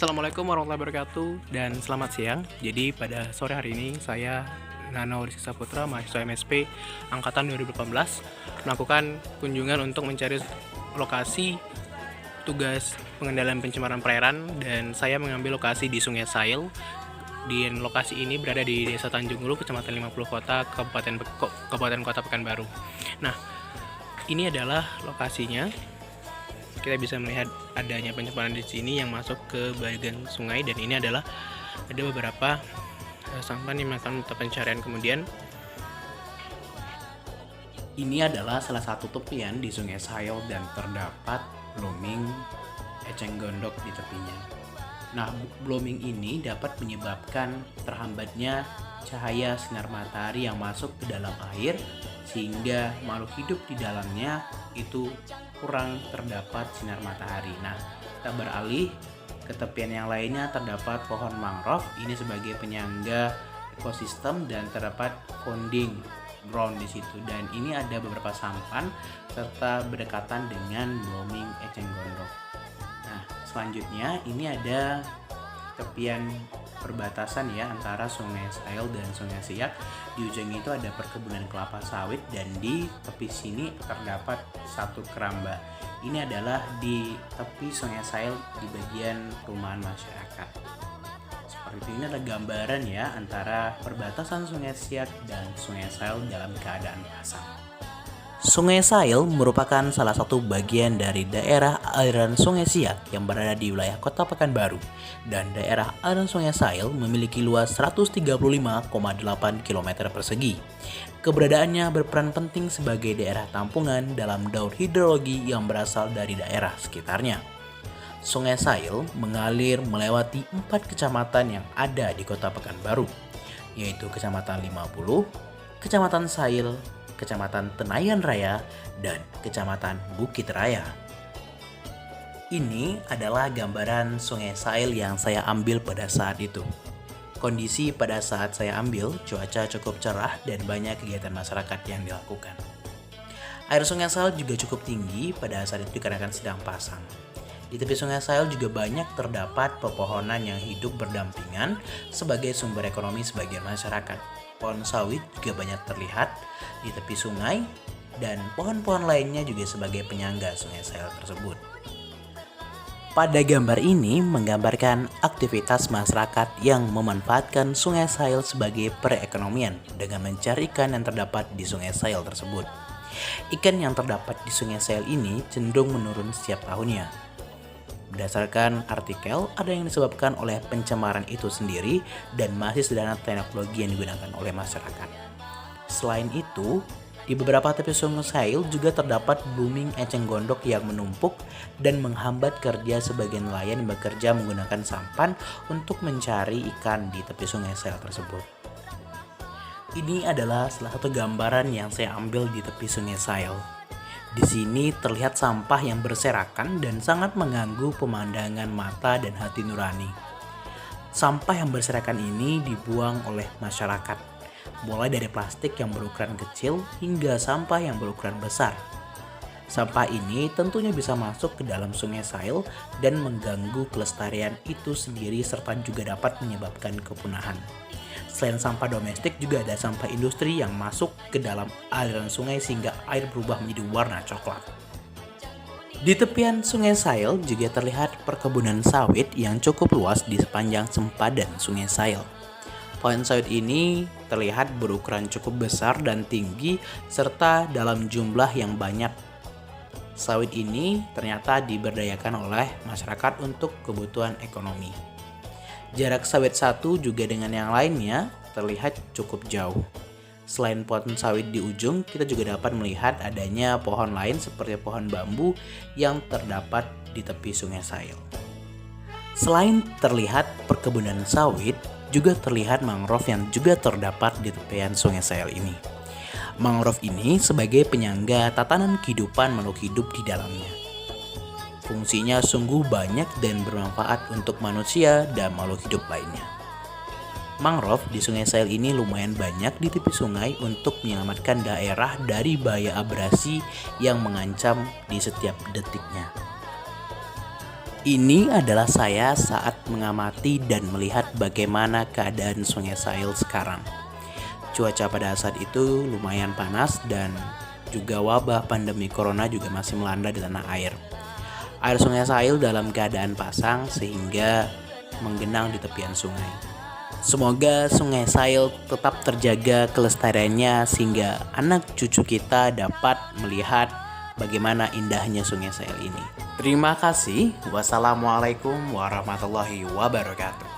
Assalamualaikum warahmatullahi wabarakatuh dan selamat siang. Jadi pada sore hari ini saya Nano Rizky Saputra, mahasiswa MSP angkatan 2018 melakukan kunjungan untuk mencari lokasi tugas pengendalian pencemaran perairan dan saya mengambil lokasi di Sungai Sail. Di lokasi ini berada di Desa Tanjung Hulu, Kecamatan 50 Kota, Kabupaten Kota Pekanbaru. Nah, ini adalah lokasinya. Kita bisa melihat adanya pencemaran di sini yang masuk ke bagian sungai, dan ini adalah ada beberapa sampan yang melakukan pencarian. Kemudian ini adalah salah satu tepian di Sungai Sail dan terdapat blooming eceng gondok di tepinya. Nah, blooming ini dapat menyebabkan terhambatnya cahaya sinar matahari yang masuk ke dalam air sehingga makhluk hidup di dalamnya itu kurang terdapat sinar matahari. Nah, kita beralih ke tepian yang lainnya, terdapat pohon mangrove ini sebagai penyangga ekosistem dan terdapat founding ground di situ, dan ini ada beberapa sampan serta berdekatan dengan blooming eceng gondok. Nah, selanjutnya ini ada tepian perbatasan ya antara Sungai Sail dan Sungai Siak. Di ujung itu ada perkebunan kelapa sawit dan di tepi sini terdapat satu keramba. Ini adalah di tepi Sungai Sail di bagian perumahan masyarakat. Seperti ini adalah gambaran ya antara perbatasan Sungai Siak dan Sungai Sail dalam keadaan pasang. Sungai Sail merupakan salah satu bagian dari daerah aliran Sungai Siak yang berada di wilayah Kota Pekanbaru, dan daerah aliran Sungai Sail memiliki luas 135,8 km persegi. Keberadaannya berperan penting sebagai daerah tampungan dalam daur hidrologi yang berasal dari daerah sekitarnya. Sungai Sail mengalir melewati 4 kecamatan yang ada di Kota Pekanbaru, yaitu Kecamatan 50, Kecamatan Sail, Kecamatan Tenayan Raya, dan Kecamatan Bukit Raya. Ini adalah gambaran Sungai Sail yang saya ambil pada saat itu. Kondisi pada saat saya ambil, cuaca cukup cerah dan banyak kegiatan masyarakat yang dilakukan. Air Sungai Sail juga cukup tinggi pada saat itu dikarenakan sedang pasang. Di tepi Sungai Sail juga banyak terdapat pepohonan yang hidup berdampingan sebagai sumber ekonomi sebagian masyarakat. Pohon sawit juga banyak terlihat di tepi sungai, dan pohon-pohon lainnya juga sebagai penyangga Sungai Sail tersebut. Pada gambar ini menggambarkan aktivitas masyarakat yang memanfaatkan Sungai Sail sebagai perekonomian dengan mencari ikan yang terdapat di Sungai Sail tersebut. Ikan yang terdapat di Sungai Sail ini cenderung menurun setiap tahunnya. Berdasarkan artikel, ada yang disebabkan oleh pencemaran itu sendiri dan masih sederhana teknologi yang digunakan oleh masyarakat. Selain itu, di beberapa tepi Sungai Sail juga terdapat blooming eceng gondok yang menumpuk dan menghambat kerja sebagian nelayan yang bekerja menggunakan sampan untuk mencari ikan di tepi Sungai Sail tersebut. Ini adalah salah satu gambaran yang saya ambil di tepi Sungai Sail. Di sini terlihat sampah yang berserakan dan sangat mengganggu pemandangan mata dan hati nurani. Sampah yang berserakan ini dibuang oleh masyarakat, mulai dari plastik yang berukuran kecil hingga sampah yang berukuran besar. Sampah ini tentunya bisa masuk ke dalam Sungai Sail dan mengganggu kelestarian itu sendiri serta juga dapat menyebabkan kepunahan. Selain sampah domestik, juga ada sampah industri yang masuk ke dalam aliran sungai sehingga air berubah menjadi warna coklat. Di tepian Sungai Sail juga terlihat perkebunan sawit yang cukup luas di sepanjang sempadan Sungai Sail. Pohon sawit ini terlihat berukuran cukup besar dan tinggi serta dalam jumlah yang banyak. Sawit ini ternyata diberdayakan oleh masyarakat untuk kebutuhan ekonomi. Jarak sawit satu juga dengan yang lainnya terlihat cukup jauh. Selain pohon sawit di ujung, kita juga dapat melihat adanya pohon lain seperti pohon bambu yang terdapat di tepi Sungai Sail. Selain terlihat perkebunan sawit, juga terlihat mangrove yang juga terdapat di tepian Sungai Sail ini. Mangrove ini sebagai penyangga tatanan kehidupan makhluk hidup di dalamnya. Fungsinya sungguh banyak dan bermanfaat untuk manusia dan makhluk hidup lainnya. Mangrove di Sungai Sail ini lumayan banyak di tepi sungai untuk menyelamatkan daerah dari bahaya abrasi yang mengancam di setiap detiknya. Ini adalah saya saat mengamati dan melihat bagaimana keadaan Sungai Sahil sekarang. Cuaca pada saat itu lumayan panas dan juga wabah pandemi corona juga masih melanda di tanah air. Air Sungai Sahil dalam keadaan pasang sehingga menggenang di tepian sungai. Semoga Sungai Sahil tetap terjaga kelestariannya sehingga anak cucu kita dapat melihat bagaimana indahnya Sungai Sahil ini. Terima kasih. Wassalamualaikum warahmatullahi wabarakatuh.